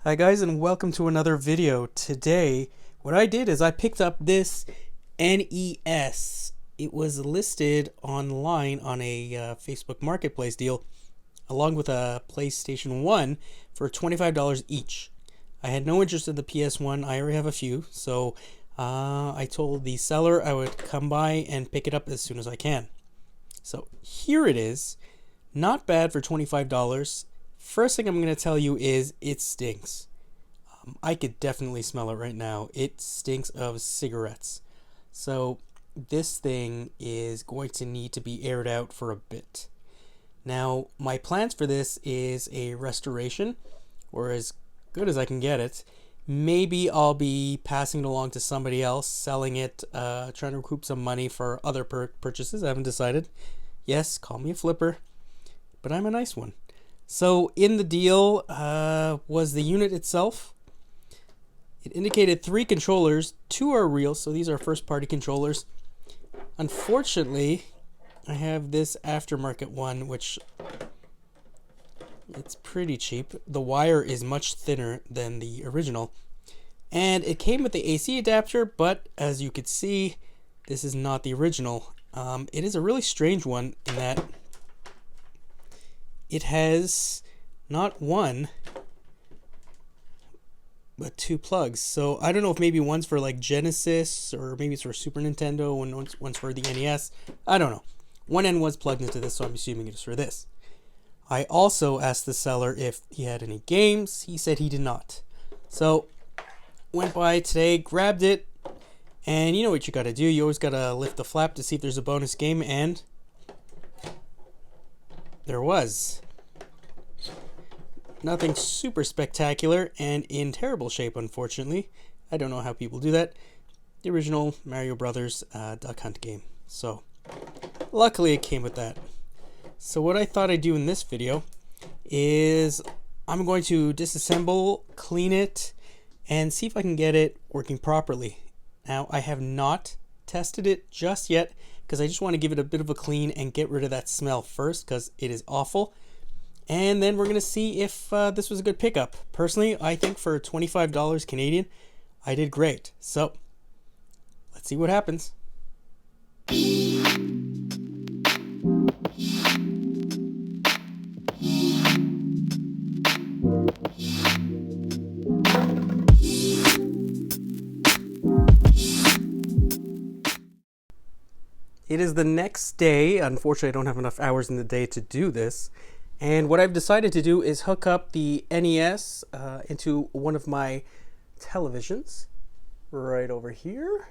Hi guys, and welcome to another video. Today what I did is I picked up this NES. It was listed online on a Facebook marketplace deal along with a PlayStation 1 for $25 each. I had no interest in the PS1. I already have a few, so I told the seller I would come by and pick it up as soon as I can. So here it is. Not bad for $25. First thing I'm going to tell you is it stinks. I could definitely smell it right now. It stinks of cigarettes. So this thing is going to need to be aired out for a bit. Now, my plans for this is a restoration, or as good as I can get it. Maybe I'll be passing it along to somebody else, selling it, trying to recoup some money for other purchases. I haven't decided. Yes, call me a flipper, but I'm a nice one. So in the deal was the unit itself. It indicated 3 controllers. 2 are real, so these are first-party controllers. Unfortunately, I have this aftermarket one, which it's pretty cheap. The wire is much thinner than the original. And it came with the AC adapter, but as you could see, this is not the original. It is a really strange one in that it has not one, but 2 plugs. So I don't know if maybe one's for like Genesis, or maybe it's for Super Nintendo, and one's for the NES. I don't know. One end was plugged into this, so I'm assuming it's for this. I also asked the seller if he had any games. He said he did not. So went by today, grabbed it, and you know what you gotta do. You always gotta lift the flap to see if there's a bonus game, and there was. Nothing super spectacular, and in terrible shape, unfortunately. I don't know how people do that. The original Mario Brothers Duck Hunt game. So, luckily it came with that. So what I thought I'd do in this video is I'm going to disassemble, clean it, and see if I can get it working properly. Now, I have not tested it just yet, because I just want to give it a bit of a clean and get rid of that smell first, because it is awful. And then we're going to see if this was a good pickup. Personally, I think for $25 Canadian, I did great. So, let's see what happens. It is the next day. Unfortunately, I don't have enough hours in the day to do this. And what I've decided to do is hook up the NES into one of my televisions right over here.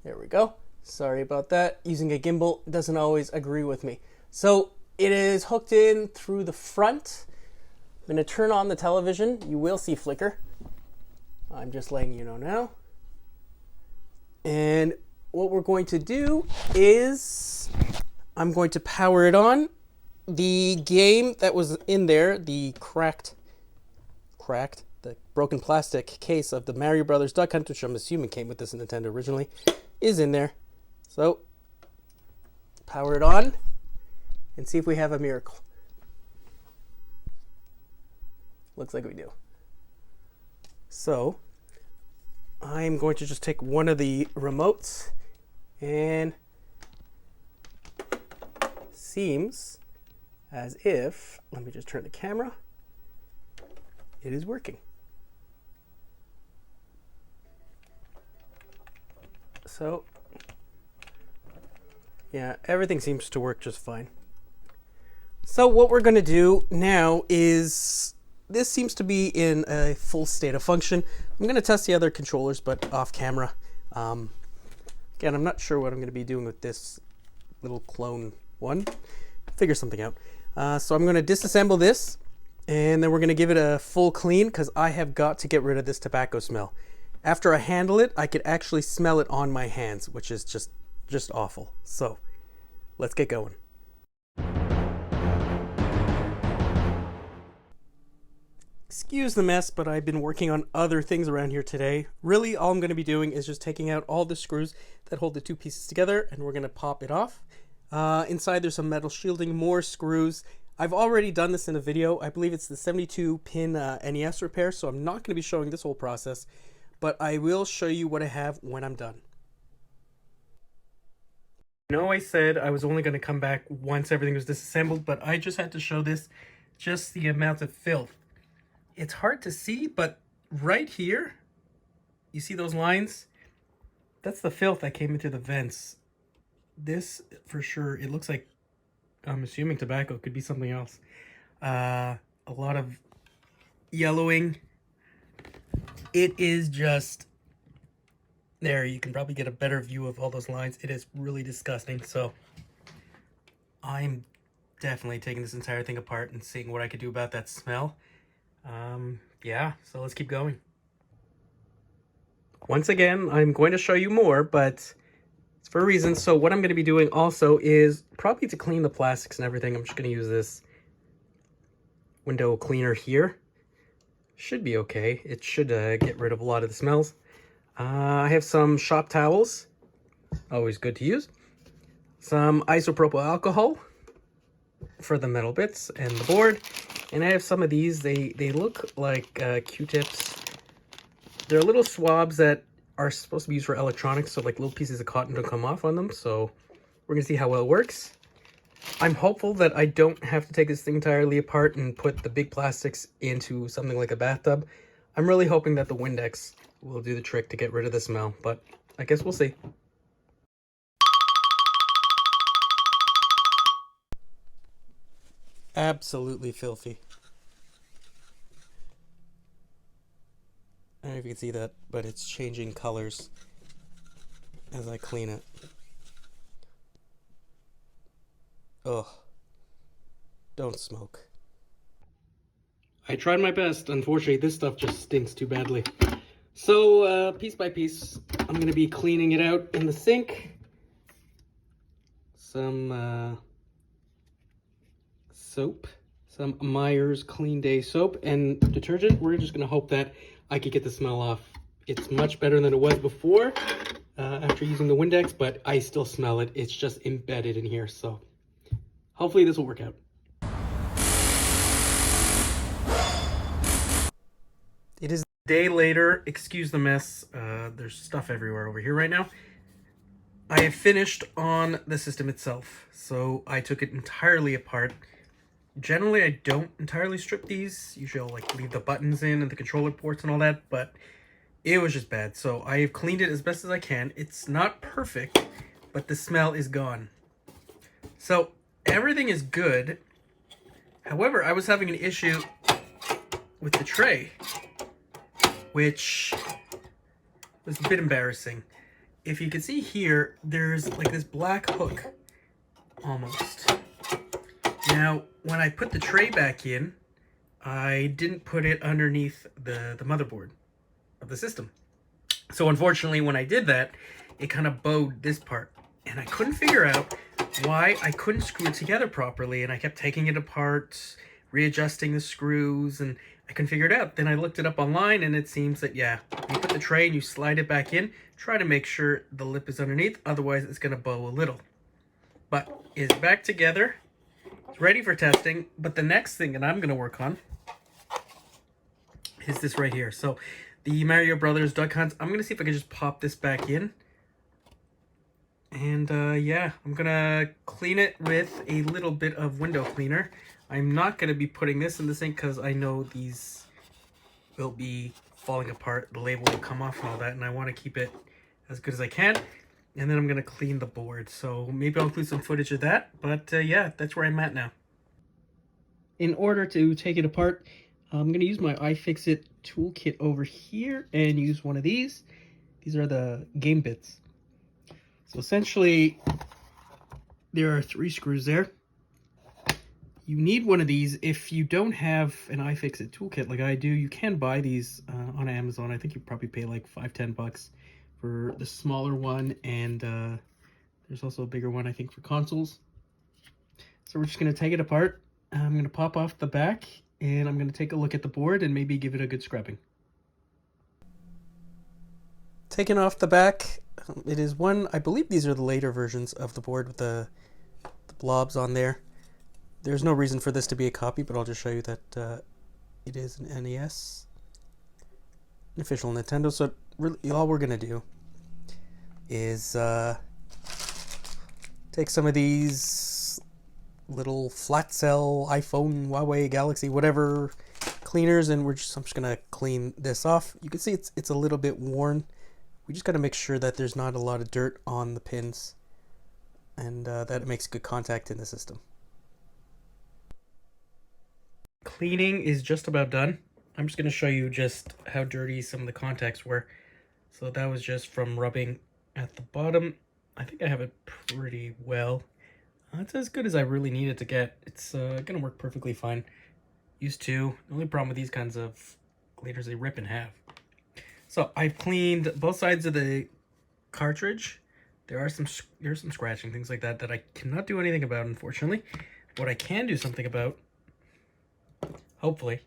There we go. Sorry about that. Using a gimbal doesn't always agree with me. So it is hooked in through the front. I'm going to turn on the television. You will see flicker. I'm just letting you know now. And what we're going to do is I'm going to power it on. The game that was in there, the the broken plastic case of the Mario Brothers Duck Hunt, which I'm assuming came with this Nintendo originally, is in there. So, power it on and see if we have a miracle. Looks like we do. So, I'm going to just take one of the remotes, and seems as if, let me just turn the camera, it is working. So, yeah, everything seems to work just fine. So what we're going to do now is, this seems to be in a full state of function. I'm going to test the other controllers, but off camera. Again, I'm not sure what I'm going to be doing with this little clone one. Figure something out. So I'm going to disassemble this, and then we're going to give it a full clean, because I have got to get rid of this tobacco smell. After I handle it, I could actually smell it on my hands, which is just awful. So let's get going. Excuse the mess, but I've been working on other things around here today. Really, all I'm going to be doing is just taking out all the screws that hold the 2 pieces together, and we're going to pop it off. Inside there's some metal shielding, more screws. I've already done this in a video. I believe it's the 72 pin NES repair, so I'm not going to be showing this whole process, but I will show you what I have when I'm done. I know I said I was only going to come back once everything was disassembled, but I just had to show this, just the amount of filth. It's hard to see, but right here, you see those lines? That's the filth that came into the vents. This, for sure, it looks like, I'm assuming tobacco, could be something else. A lot of yellowing. It is just, there, you can probably get a better view of all those lines. It is really disgusting, so I'm definitely taking this entire thing apart and seeing what I could do about that smell. Yeah, so let's keep going. Once again, I'm going to show you more, but it's for a reason. So what I'm going to be doing also is probably to clean the plastics and everything. I'm just going to use this window cleaner here. Should be okay. It should get rid of a lot of the smells. I have some shop towels, always good to use. Some isopropyl alcohol for the metal bits and the board. And I have some of these. They look like Q-tips. They're little swabs that are supposed to be used for electronics, so like little pieces of cotton don't come off on them. So we're gonna see how well it works. I'm hopeful that I don't have to take this thing entirely apart and put the big plastics into something like a bathtub. I'm really hoping that the Windex will do the trick to get rid of the smell, but I guess we'll see. Absolutely filthy. I don't know if you can see that, but it's changing colors as I clean it. Ugh. Don't smoke. I tried my best. Unfortunately, this stuff just stinks too badly. So, piece by piece, I'm going to be cleaning it out in the sink. Some soap. Some Myers Clean Day soap and detergent. We're just going to hope that I could get the smell off. It's much better than it was before after using the Windex, but I still smell it. It's just embedded in here, so hopefully this will work out. It is a day later. Excuse the mess. There's stuff everywhere over here right now. I have finished on the system itself, so I took it entirely apart. Generally, I don't entirely strip these. Usually I'll like leave the buttons in and the controller ports and all that, but it was just bad. So I have cleaned it as best as I can. It's not perfect, but the smell is gone. So everything is good. However, I was having an issue with the tray, which was a bit embarrassing. If you can see here, there's like this black hook almost. Now, when I put the tray back in, I didn't put it underneath the motherboard of the system. So unfortunately, when I did that, it kind of bowed this part. And I couldn't figure out why I couldn't screw it together properly. And I kept taking it apart, readjusting the screws, and I couldn't figure it out. Then I looked it up online, and it seems that, yeah, you put the tray and you slide it back in, try to make sure the lip is underneath. Otherwise, it's going to bow a little. But it's back together. Ready for testing, but the next thing that I'm going to work on is this right here. So the Mario Brothers Duck Hunt, I'm going to see if I can just pop this back in. And yeah, I'm going to clean it with a little bit of window cleaner. I'm not going to be putting this in the sink because I know these will be falling apart. The label will come off and all that, and I want to keep it as good as I can. And then I'm going to clean the board. So maybe I'll include some footage of that. But yeah, that's where I'm at now. In order to take it apart, I'm going to use my iFixit toolkit over here and use one of these. These are the game bits. So essentially, there are 3 screws there. You need one of these. If you don't have an iFixit toolkit like I do, you can buy these on Amazon. I think you probably pay like $5-10 for the smaller one, and there's also a bigger one I think for consoles. So we're just going to take it apart. I'm going to pop off the back, and I'm going to take a look at the board and maybe give it a good scrubbing. Taking off the back, it is one, I believe these are the later versions of the board with the blobs on there. there's no reason for this to be a copy, but I'll just show you that it is an NES, an official Nintendo. So really, all we're gonna do is take some of these little flat cell iPhone, Huawei, Galaxy, whatever cleaners, and I'm just gonna clean this off. You can see it's a little bit worn. We just gotta make sure that there's not a lot of dirt on the pins, and that it makes good contact in the system. Cleaning is just about done. I'm just gonna show you just how dirty some of the contacts were. So that was just from rubbing at the bottom. I think I have it pretty well. It's as good as I really need it to get. It's gonna work perfectly fine. Used to. The only problem with these kinds of cleaners, they rip in half. So I've cleaned both sides of the cartridge. There's some scratching, things like that I cannot do anything about, unfortunately. What I can do something about, hopefully,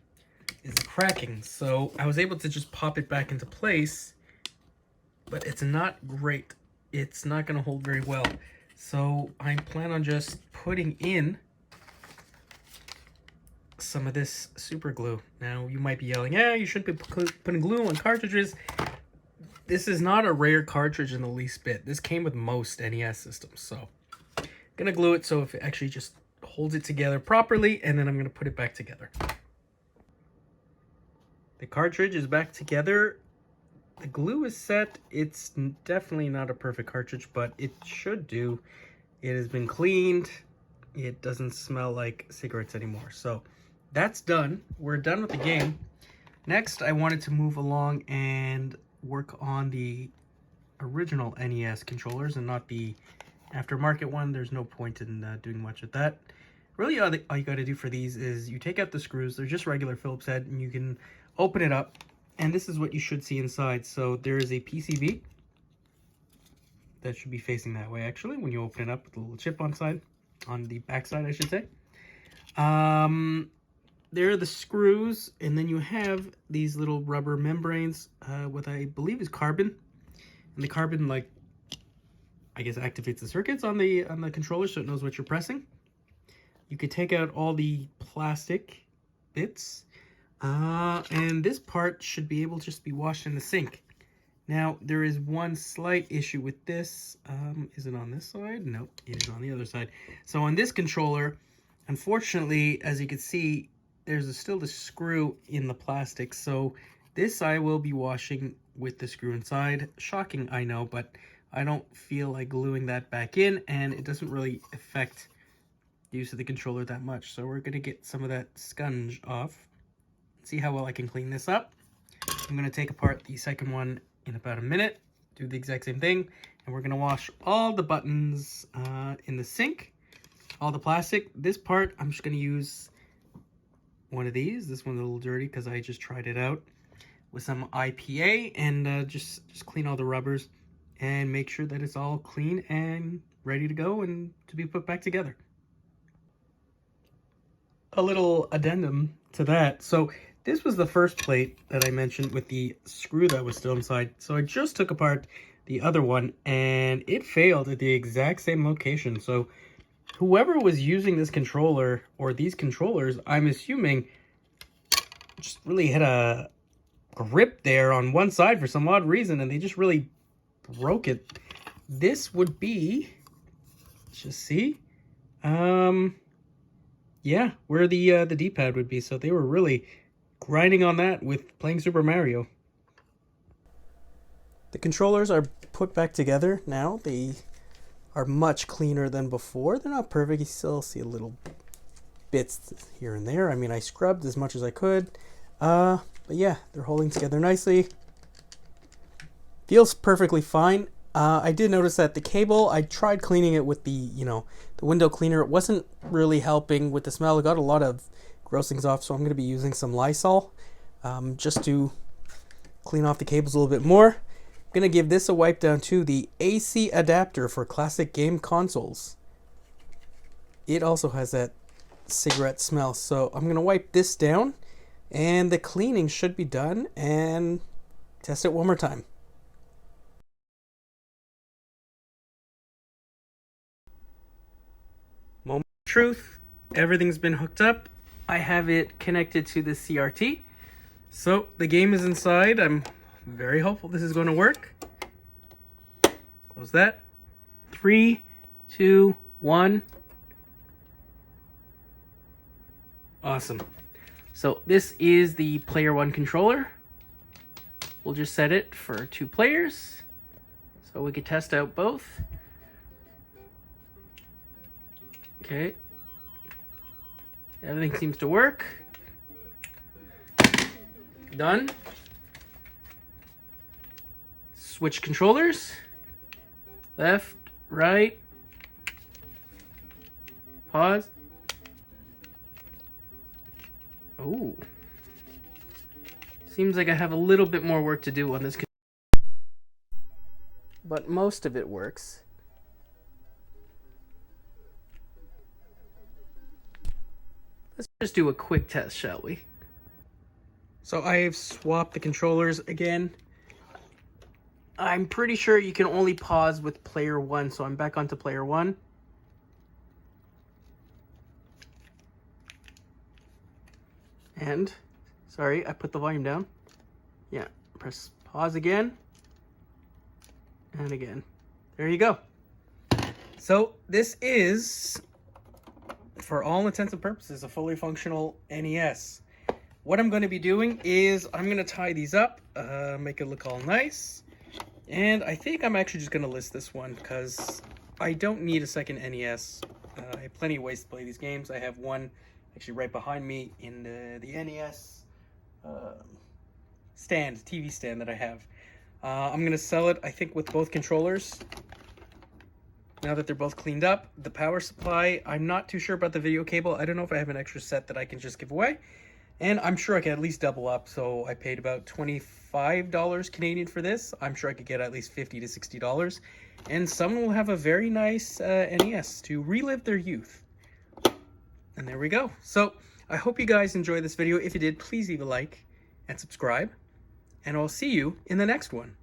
is the cracking. So I was able to just pop it back into place, but it's not great. It's not going to hold very well. So I plan on just putting in some of this super glue. Now you might be yelling, yeah, you shouldn't be putting glue on cartridges. This is not a rare cartridge in the least bit. This came with most NES systems. So I'm going to glue it so if it actually just holds it together properly, and then I'm going to put it back together. The cartridge is back together. The glue is set. It's definitely not a perfect cartridge, but it should do. It has been cleaned. It doesn't smell like cigarettes anymore. So that's done. We're done with the game. Next, I wanted to move along and work on the original NES controllers and not the aftermarket one. There's no point in doing much with that. Really, all you got to do for these is you take out the screws. They're just regular Phillips head, and you can open it up. And this is what you should see inside. So there is a PCB that should be facing that way, actually, when you open it up with a little chip on the back side, I should say. There are the screws, and then you have these little rubber membranes with, I believe, is carbon. And the carbon, like, I guess, activates the circuits on the controller so it knows what you're pressing. You could take out all the plastic bits. And this part should be able to just be washed in the sink. Now, there is one slight issue with this. Is it on this side? No, it is on the other side. So on this controller, unfortunately, as you can see, there's still the screw in the plastic. So this I will be washing with the screw inside. Shocking, I know, but I don't feel like gluing that back in, and it doesn't really affect the use of the controller that much. So we're going to get some of that scunge off. See how well I can clean this up. I'm going to take apart the second one in about a minute, do the exact same thing, and we're going to wash all the buttons in the sink, all the plastic. This part, I'm just going to use one of these. This one's a little dirty because I just tried it out with some IPA, and just clean all the rubbers and make sure that it's all clean and ready to go and to be put back together. A little addendum to that. So this was the first plate that I mentioned with the screw that was still inside. So I just took apart the other one, and it failed at the exact same location. So whoever was using this controller, or these controllers, I'm assuming, just really hit a grip there on one side for some odd reason, and they just really broke it. This would be, let's just see, yeah, where the D-pad would be. So they were really grinding on that with playing Super Mario. The controllers are put back together now. They are much cleaner than before. They're not perfect. You still see a little bits here and there. I mean, I scrubbed as much as I could. But yeah, they're holding together nicely. Feels perfectly fine. I did notice that the cable, I tried cleaning it with the window cleaner. It wasn't really helping with the smell. It got a lot of gross things off, so I'm going to be using some Lysol just to clean off the cables a little bit more. I'm going to give this a wipe down too. The AC adapter for classic game consoles. It also has that cigarette smell, so I'm going to wipe this down, and the cleaning should be done, and test it one more time. Moment of truth. everything's been hooked up. I have it connected to the CRT. So the game is inside. I'm very hopeful this is going to work. Close that. 3, 2, 1. Awesome. So this is the player 1 controller. We'll just set it for 2 players so we could test out both. Okay. Everything seems to work. Done. Switch controllers. Left, right. Pause. Oh. Seems like I have a little bit more work to do on this. But most of it works. Let's just do a quick test, shall we? So I've swapped the controllers again. I'm pretty sure you can only pause with player 1, so I'm back onto player 1. And, sorry, I put the volume down. Yeah, press pause again. And again. There you go. So this is, for all intents and purposes, a fully functional NES. What I'm going to be doing is I'm going to tie these up, make it look all nice. And I think I'm actually just going to list this one because I don't need a second NES. I have plenty of ways to play these games. I have one actually right behind me in the NES TV stand that I have. I'm going to sell it, I think, with both controllers. Now that they're both cleaned up. The power supply, I'm not too sure about the video cable. I don't know if I have an extra set that I can just give away. And I'm sure I can at least double up. So I paid about $25 Canadian for this. I'm sure I could get at least $50 to $60. And someone will have a very nice NES to relive their youth. And there we go. So I hope you guys enjoyed this video. If you did, please leave a like and subscribe. And I'll see you in the next one.